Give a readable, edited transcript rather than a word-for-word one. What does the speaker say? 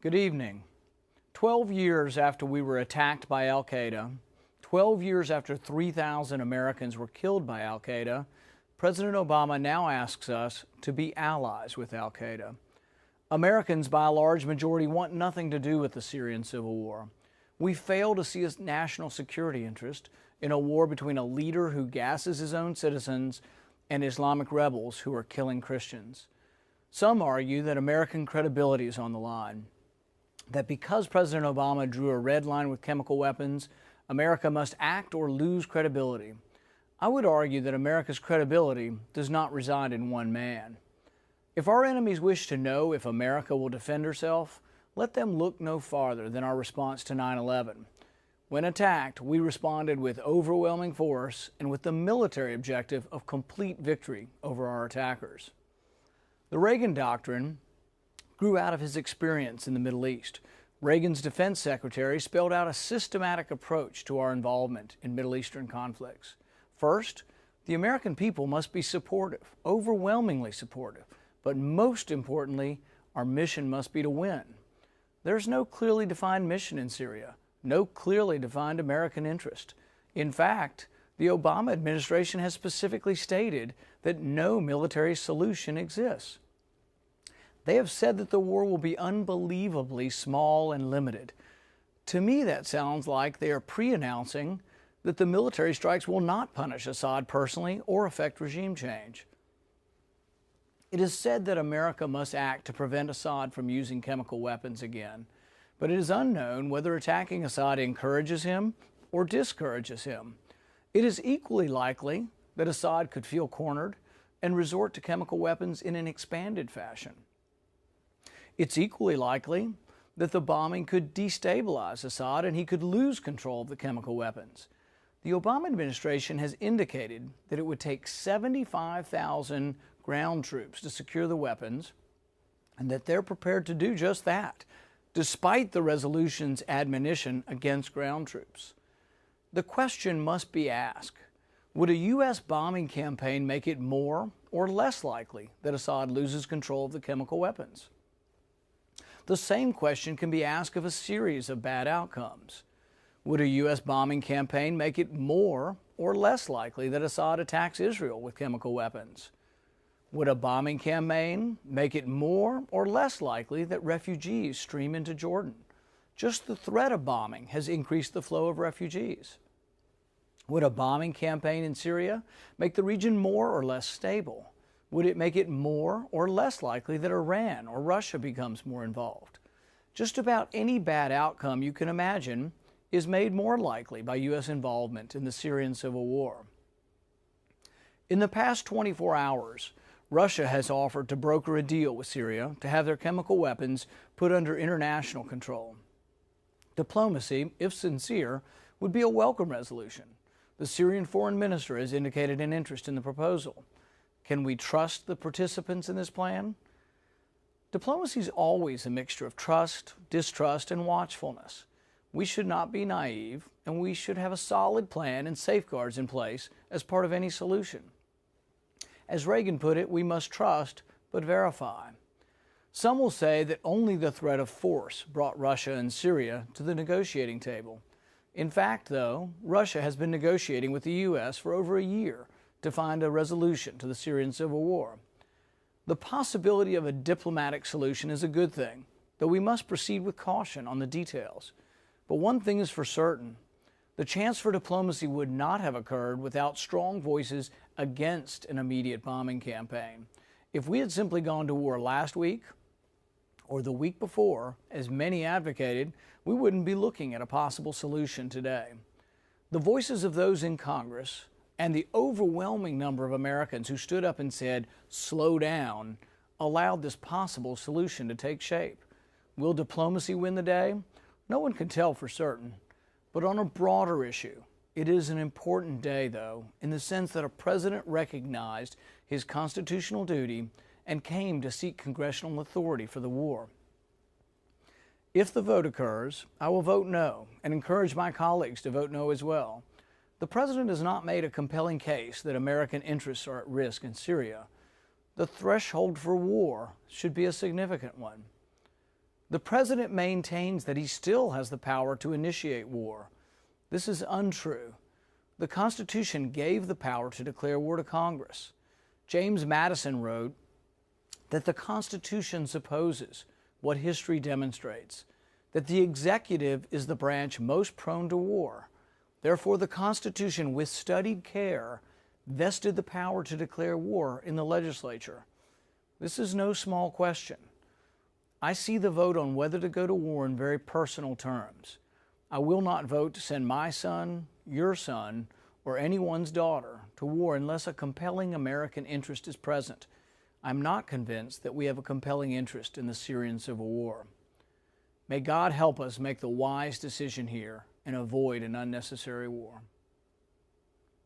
Good evening. 12 years after we were attacked by al-Qaeda, 12 years after 3,000 Americans were killed by al-Qaeda, President Obama now asks us to be allies with al-Qaeda. Americans, by a large majority, want nothing to do with the Syrian civil war. We fail to see a national security interest in a war between a leader who gasses his own citizens and Islamic rebels who are killing Christians. Some argue that American credibility is on the line, that because President Obama drew a red line with chemical weapons, America must act or lose credibility. I would argue that America's credibility does not reside in one man. If our enemies wish to know if America will defend herself, let them look no farther than our response to 9/11. When attacked, we responded with overwhelming force and with the military objective of complete victory over our attackers. The Reagan Doctrine grew out of his experience in the Middle East. Reagan's defense secretary spelled out a systematic approach to our involvement in Middle Eastern conflicts. First, the American people must be supportive, overwhelmingly supportive, but most importantly, our mission must be to win. There's no clearly defined mission in Syria, no clearly defined American interest. In fact, the Obama administration has specifically stated that no military solution exists. They have said that the war will be unbelievably small and limited. To me, that sounds like they are pre-announcing that the military strikes will not punish Assad personally or affect regime change. It is said that America must act to prevent Assad from using chemical weapons again, but it is unknown whether attacking Assad encourages him or discourages him. It is equally likely that Assad could feel cornered and resort to chemical weapons in an expanded fashion. It's equally likely that the bombing could destabilize Assad and he could lose control of the chemical weapons. The Obama administration has indicated that it would take 75,000 ground troops to secure the weapons and that they're prepared to do just that, despite the resolution's admonition against ground troops. The question must be asked, would a U.S. bombing campaign make it more or less likely that Assad loses control of the chemical weapons? The same question can be asked of a series of bad outcomes. Would a U.S. bombing campaign make it more or less likely that Assad attacks Israel with chemical weapons? Would a bombing campaign make it more or less likely that refugees stream into Jordan? Just the threat of bombing has increased the flow of refugees. Would a bombing campaign in Syria make the region more or less stable? Would it make it more or less likely that Iran or Russia becomes more involved? Just about any bad outcome you can imagine is made more likely by U.S. involvement in the Syrian civil war. In the past 24 hours, Russia has offered to broker a deal with Syria to have their chemical weapons put under international control. Diplomacy, if sincere, would be a welcome resolution. The Syrian foreign minister has indicated an interest in the proposal. Can we trust the participants in this plan? Diplomacy is always a mixture of trust, distrust, and watchfulness. We should not be naive, and we should have a solid plan and safeguards in place as part of any solution. As Reagan put it, we must trust but verify. Some will say that only the threat of force brought Russia and Syria to the negotiating table. In fact, though, Russia has been negotiating with the U.S. for over a year to find a resolution to the Syrian civil war. The possibility of a diplomatic solution is a good thing, though we must proceed with caution on the details. But one thing is for certain, the chance for diplomacy would not have occurred without strong voices against an immediate bombing campaign. If we had simply gone to war last week or the week before, as many advocated, we wouldn't be looking at a possible solution today. The voices of those in Congress and the overwhelming number of Americans who stood up and said, "Slow down," allowed this possible solution to take shape. Will diplomacy win the day? No one can tell for certain. But on a broader issue, it is an important day, though, in the sense that a president recognized his constitutional duty and came to seek congressional authority for the war. If the vote occurs, I will vote no and encourage my colleagues to vote no as well. The president has not made a compelling case that American interests are at risk in Syria. The threshold for war should be a significant one. The President maintains that he still has the power to initiate war. This is untrue. The Constitution gave the power to declare war to Congress. James Madison wrote that the Constitution supposes what history demonstrates, that the executive is the branch most prone to war. Therefore, the Constitution, with studied care, vested the power to declare war in the legislature. This is no small question. I see the vote on whether to go to war in very personal terms. I will not vote to send my son, your son, or anyone's daughter to war unless a compelling American interest is present. I'm not convinced that we have a compelling interest in the Syrian civil war. May God help us make the wise decision here and avoid an unnecessary war.